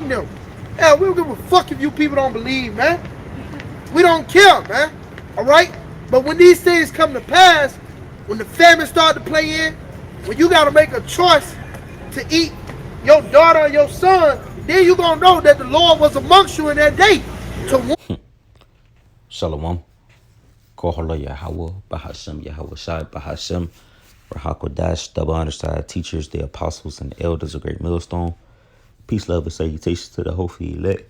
them. Yeah, we don't give a fuck if you people don't believe, man. We don't care, man. All right? But when these things come to pass, when the famine start to play in, when you got to make a choice to eat your daughter or your son, then you going to know that the Lord was amongst you in that day. To Shalom. Kohola Yahweh, Bahashem Yahweh Shai, Bahashem, Rahakodash, double underside teachers, the apostles and the elders of Great Millstone. Peace, love, and salutations to the hopefully elect,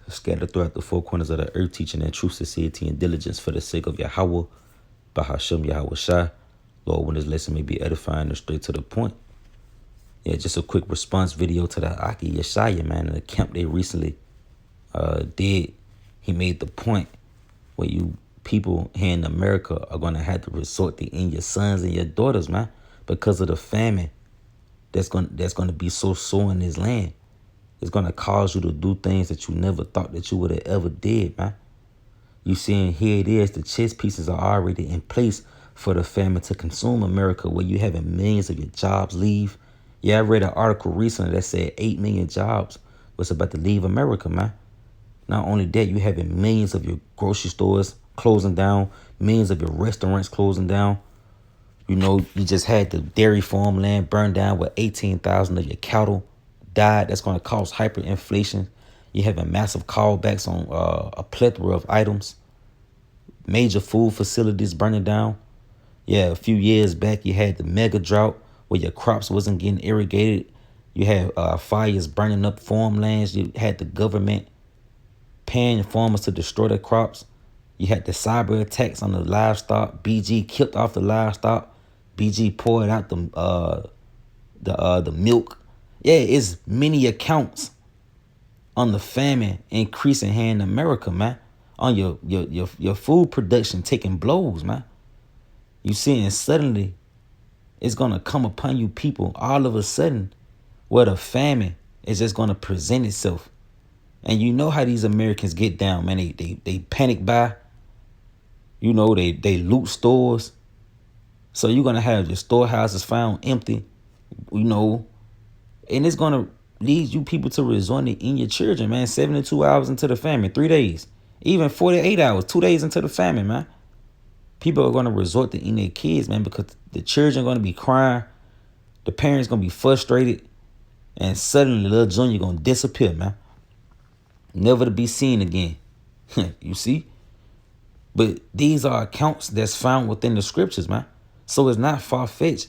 scattered throughout the four corners of the earth, teaching in truth, sincerity, and diligence for the sake of Yahweh, Bahashem Yahweh Shai. Lord, when this lesson may be edifying and straight to the point. Yeah, just a quick response video to the Aki Yeshaya, man, in the camp they recently did. He made the point where you people here in America are going to have to resort to in your sons and your daughters, man, because of the famine that's going to be so sore in this land. It's going to cause you to do things that you never thought that you would have ever did, man. You seeing here it is, the chess pieces are already in place for the famine to consume America, where you having millions of your jobs leave. Yeah, I read an article recently that said 8 million jobs was about to leave America, man. Not only that, you having millions of your grocery stores closing down, millions of your restaurants closing down. You know, you just had the dairy farmland burned down with 18,000 of your cattle died. That's going to cause hyperinflation. You having massive callbacks on a plethora of items. Major food facilities burning down. Yeah, a few years back, you had the mega drought where your crops wasn't getting irrigated. You had fires burning up farmlands. You had the government paying farmers to destroy their crops. You had the cyber attacks on the livestock. BG killed off the livestock. BG poured out the milk. Yeah, it's many accounts on the famine increasing here in America, man. On your food production taking blows, man. You see, and suddenly it's gonna come upon you people all of a sudden where the famine is just gonna present itself. And you know how these Americans get down, man. They panic buy. You know, they loot stores. So you're going to have your storehouses found empty, you know. And it's going to lead you people to resorting in your children, man. 72 hours into the famine, 3 days. Even 48 hours, 2 days into the famine, man. People are going to resort to in their kids, man, because the children are going to be crying. The parents going to be frustrated. And suddenly little Junior going to disappear, man. Never to be seen again. You see? But these are accounts that's found within the scriptures, man. So it's not far-fetched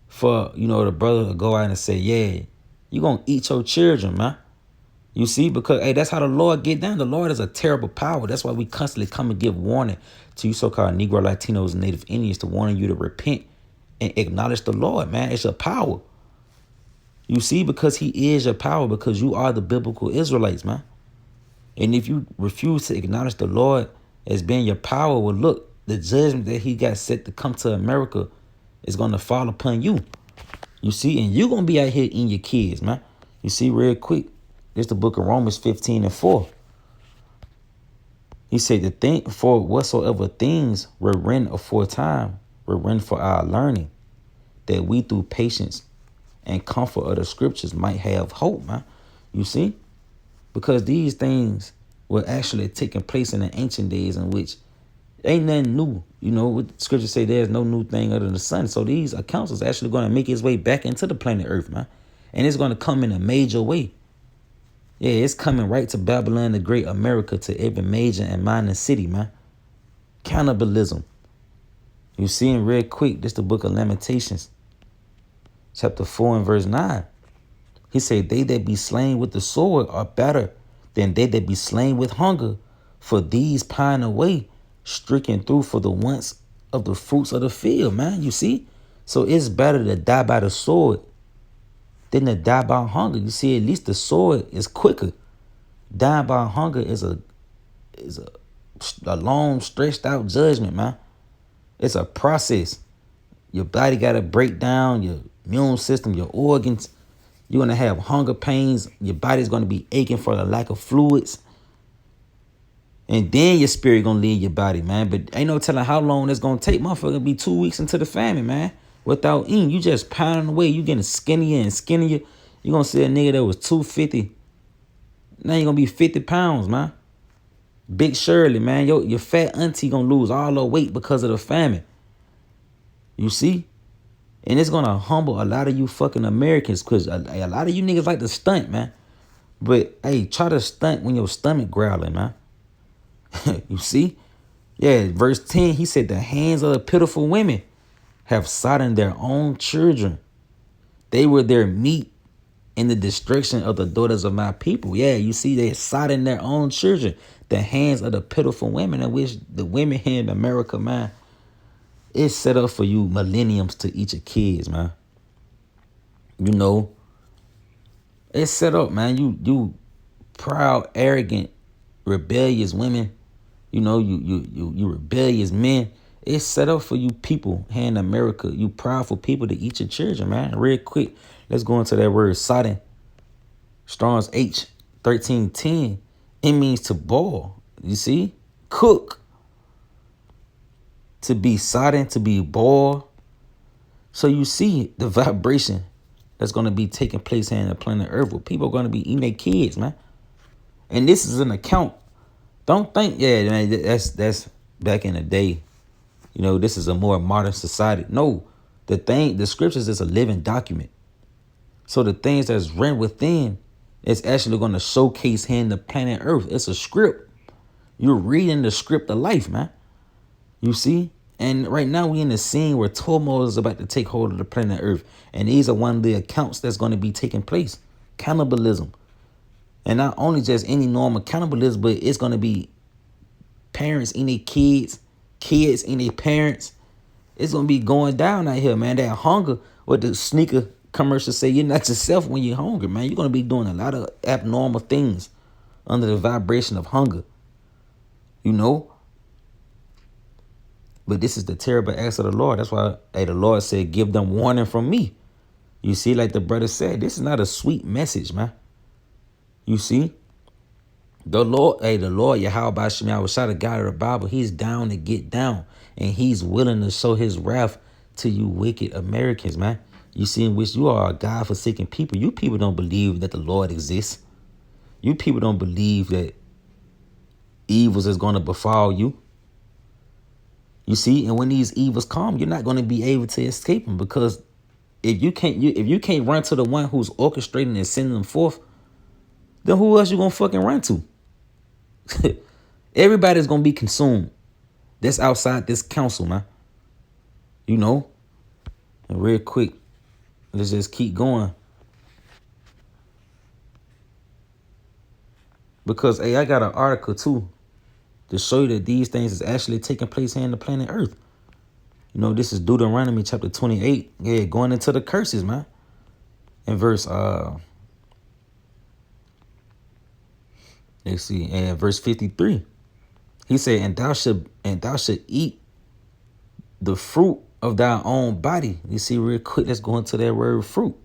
for, you know, the brother to go out and say, yeah, you're going to eat your children, man. You see? Because, hey, that's how the Lord get down. The Lord is a terrible power. That's why we constantly come and give warning to you so-called Negro, Latinos, and Native Indians to warning you to repent and acknowledge the Lord, man. It's your power. You see? Because he is your power, because you are the biblical Israelites, man. And if you refuse to acknowledge the Lord as being your power, well, look, the judgment that he got set to come to America is going to fall upon you. You see, and you're going to be out here in your kids, man. You see, real quick, this the book of Romans 15:4. He said, the thing for whatsoever things were written aforetime were written for our learning, that we through patience and comfort of the scriptures might have hope, man. You see? Because these things were actually taking place in the ancient days, in which ain't nothing new. You know, what scriptures say, there's no new thing under the sun. So these accounts is actually going to make its way back into the planet Earth, man. And it's going to come in a major way. Yeah, it's coming right to Babylon, the great America, to every major and minor city, man. Cannibalism. You see in real quick, this the book of Lamentations, chapter 4 and verse 9. He said, they that be slain with the sword are better than they that be slain with hunger. For these pine away, stricken through for the wants of the fruits of the field, man. You see? So it's better to die by the sword than to die by hunger. You see, at least the sword is quicker. Dying by hunger is a long, stretched out judgment, man. It's a process. Your body got to break down, your immune system, your organs. You're going to have hunger pains. Your body's going to be aching for the lack of fluids. And then your spirit going to leave your body, man. But ain't no telling how long it's going to take. Motherfucker, it'll be 2 weeks into the famine, man. Without eating, you just pounding away. You getting skinnier and skinnier. You gonna see a nigga that was 250. Now you gonna be 50 pounds, man. Big Shirley, man. Your fat auntie gonna lose all her weight because of the famine. You see? And it's gonna humble a lot of you fucking Americans, because a lot of you niggas like to stunt, man. But hey, try to stunt when your stomach growling, man. You see? Yeah, verse 10, he said, the hands of the pitiful women have sodden their own children. They were their meat in the destruction of the daughters of my people. Yeah, you see, they sodden their own children. The hands of the pitiful women, in which the women here in America, man, it's set up for you millenniums to eat your kids, man. You know, it's set up, man. You proud, arrogant, rebellious women. You know, you rebellious men. It's set up for you people here in America. You proudful people to eat your children, man. Real quick, let's go into that word sodden. Strong's H 1310. It means to boil. You see? Cook. To be sodden, to be boiled. So you see the vibration that's going to be taking place here in the planet Earth, where people are going to be eating their kids, man. And this is an account. Don't think, yeah, man, that's back in the day. You know, this is a more modern society. No, the scriptures is a living document. So the things that's written within is actually going to showcase here in the planet Earth. It's a script. You're reading the script of life, man. You see? And right now we in the scene where turmoil is about to take hold of the planet Earth. And these are one of the accounts that's going to be taking place. Cannibalism. And not only just any normal cannibalism, but it's going to be parents eating their kids, kids eating their parents. It's going to be going down out here, man. That hunger, what the sneaker commercials say, you're not yourself when you're hungry, man. You're going to be doing a lot of abnormal things under the vibration of hunger. You know? But this is the terrible acts of the Lord. That's why the Lord said, give them warning from me. You see, like the brother said, this is not a sweet message, man. You see? The Lord, Yahweh Bashim Yahushua, the God of the Bible, he's down to get down. And he's willing to show his wrath to you wicked Americans, man. You see, in which you are a God-forsaken people. You people don't believe that the Lord exists. You people don't believe that evils is going to befall you. You see, and when these evils come, you're not going to be able to escape them, because if you can't run to the one who's orchestrating and sending them forth, then who else you gonna fucking run to? Everybody's gonna be consumed. That's outside this council, man. You know. And real quick, let's just keep going, because hey, I got an article too to show you that these things is actually taking place here on the planet Earth. You know, this is Deuteronomy chapter 28. Yeah, going into the curses, man. In verse let's see, in verse 53. He said, and thou should eat the fruit of thy own body. You see, real quick, let's go into that word fruit.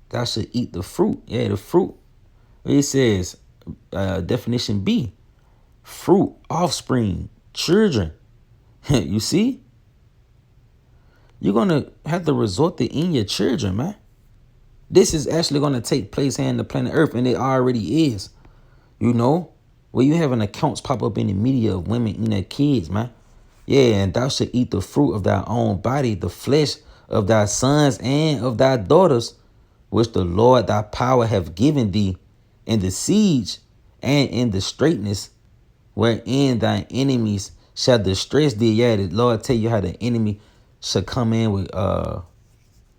Thou should eat the fruit. Yeah, the fruit. It says, definition B, fruit, offspring, children. You see? You're going to have to resort to eating your children, man. This is actually going to take place here on the planet Earth, and it already is. You know? Where you having accounts pop up in the media of women eating their kids, man. Yeah, and thou should eat the fruit of thy own body, the flesh of thy sons and of thy daughters, which the Lord thy power have given thee in the siege and in the straitness, wherein thy enemies shall distress thee. Yeah, the Lord tell you how the enemy shall come in with what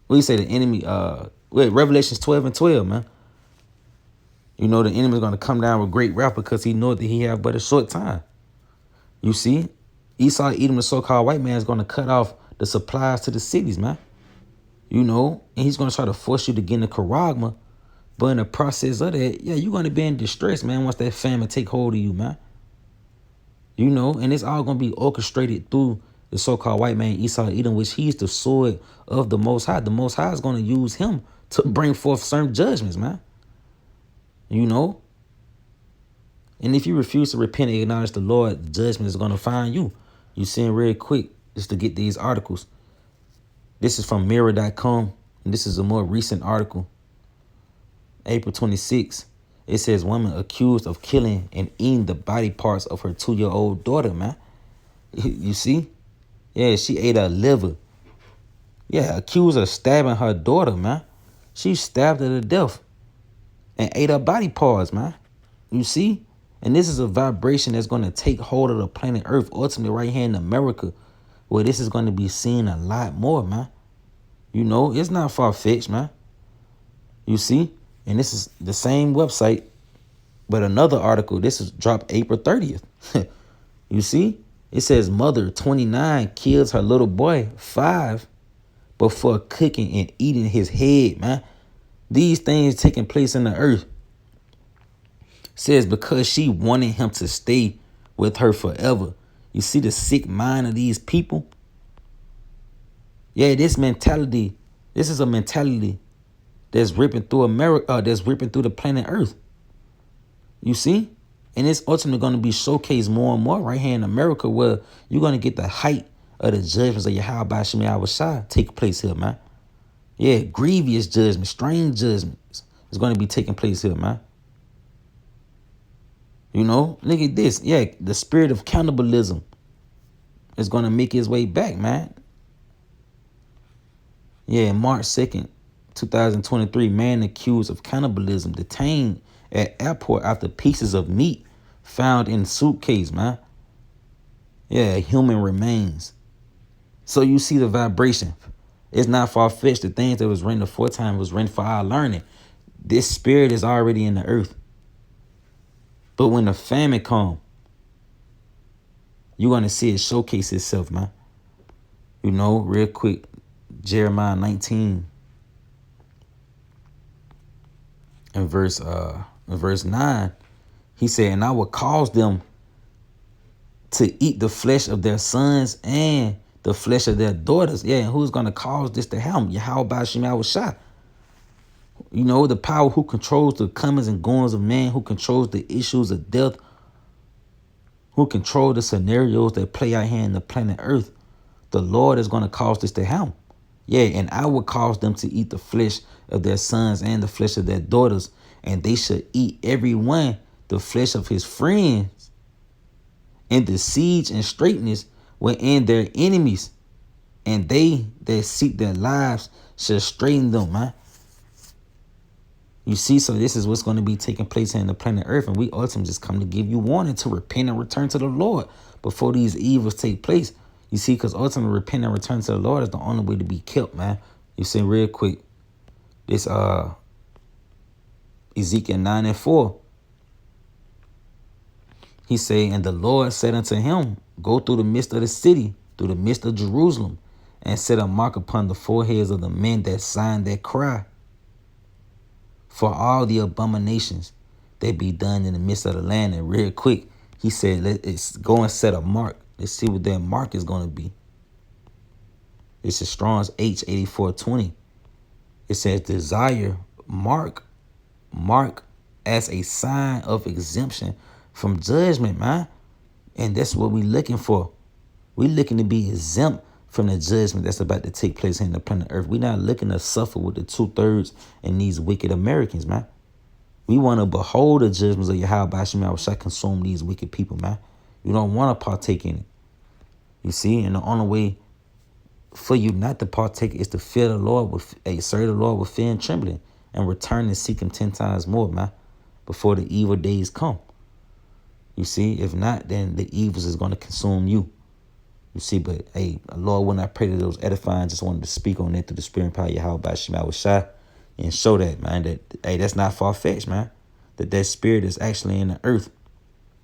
do you say, the enemy with Revelations 12:12, man. You know, the enemy's gonna come down with great wrath, because he knows that he have but a short time. You see, Esau, Edom, the so-called white man, is gonna cut off the supplies to the cities, man. You know, and he's gonna try to force you to get in the charagma. But in the process of that, yeah, you're gonna be in distress, man, once that famine take hold of you, man. You know, and it's all gonna be orchestrated through the so-called white man, Esau, Edom, which he's the sword of the Most High. The Most High is gonna use him to bring forth certain judgments, man. You know? And if you refuse to repent and acknowledge the Lord, the judgment is going to find you. You see, real quick, just to get these articles. This is from mirror.com, and this is a more recent article. April 26th. It says woman accused of killing and eating the body parts of her 2-year-old daughter, man. You see? Yeah, she ate her liver. Yeah, accused of stabbing her daughter, man. She stabbed her to death and ate her body parts, man. You see? And this is a vibration that's going to take hold of the planet Earth, ultimately right here in America, where this is going to be seen a lot more, man. You know, it's not far-fetched, man. You see? And this is the same website, but another article. This is dropped April 30th. You see? It says mother 29 kills her little boy 5 before cooking and eating his head, man. These things taking place in the earth. Says because she wanted him to stay with her forever. You see the sick mind of these people? Yeah, this is a mentality that's ripping through America, that's ripping through the planet Earth. You see? And it's ultimately going to be showcased more and more right here in America, where you're going to get the height of the judgments of Yahweh Shem Shai take place here, man. Yeah, grievous judgments, strange judgments is going to be taking place here, man. You know, look at this. Yeah, the spirit of cannibalism is going to make its way back, man. Yeah, March 2nd, 2023, man accused of cannibalism detained at airport after pieces of meat found in suitcase, man. Yeah, human remains. So you see the vibration. It's not far-fetched. The things that was written aforetime was written for our learning. This spirit is already in the earth. But when the famine comes, you're going to see it showcase itself, man. You know, real quick, Jeremiah 19 and verse 9, he said, and I will cause them to eat the flesh of their sons and the flesh of their daughters. Yeah, and who's going to cause this to happen? Yahweh Shem Shai. You know, the power who controls the comings and goings of man, who controls the issues of death, who control the scenarios that play out here in the planet Earth. The Lord is going to cause this to happen. Yeah, and I will cause them to eat the flesh of their sons and the flesh of their daughters, and they shall eat every one the flesh of his friends, and the siege and straightness within their enemies, and they that seek their lives shall straighten them, man. You see, so this is what's going to be taking place here in the planet Earth, and we ultimately just come to give you warning to repent and return to the Lord before these evils take place. You see, because ultimately repent and return to the Lord is the only way to be kept, man. You see, real quick, this Ezekiel 9 and 4. He say, and the Lord said unto him, go through the midst of the city, through the midst of Jerusalem, and set a mark upon the foreheads of the men that sign that cry, for all the abominations that be done in the midst of the land. And real quick, he said, let's go and set a mark. Let's see what that mark is going to be. This is Strong's H8420. It says, desire, mark as a sign of exemption from judgment, man. And that's what we looking for. We looking to be exempt from the judgment that's about to take place here in the planet Earth. We're not looking to suffer with the 2/3 and these wicked Americans, man. We want to behold the judgments of Yahweh Shem Shai consume these wicked people, man. You don't want to partake in it. You see, and the only way for you not to partake is to fear the Lord serve the Lord with fear and trembling, and return and seek him 10 times more, man, before the evil days come. You see, if not, then the evils is going to consume you. You see, but hey, Lord, when I pray that those edifying, just wanted to speak on that through the spirit and power of Yahweh Shem Shai, and show that, man, that hey, that's not far-fetched, man. That spirit is actually in the earth.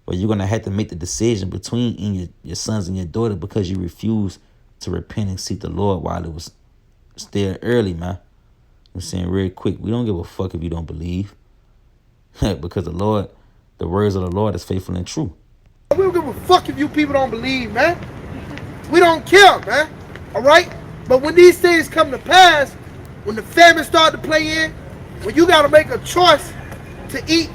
But you're gonna have to make the decision between your sons and your daughter, because you refuse to repent and seek the Lord while it was still early, man. I'm saying real quick, we don't give a fuck if you don't believe. Because the words of the Lord is faithful and true. We don't give a fuck if you people don't believe, man. We don't care, man. All right? But when these things come to pass, when the famine start to play in, when you got to make a choice to eat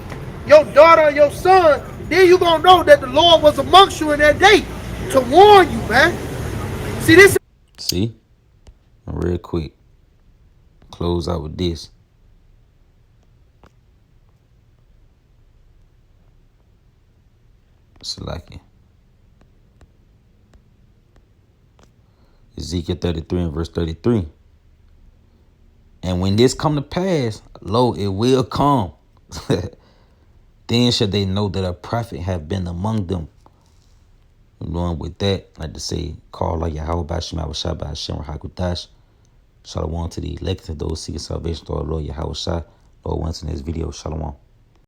your daughter or your son, then you going to know that the Lord was amongst you in that day to warn you, man. See, this. See? Real quick. Close out with this. Salaki. Ezekiel 33 and verse 33. And when this come to pass, lo, it will come. Then shall they know that a prophet have been among them. Along with that, I like to say, call like Yahweh Bashim Abashah Hashem Rahakutash. Shalom to the elect, those seeking salvation, to our Lord Yahweh Shah. Lord, once in this video, Shalom.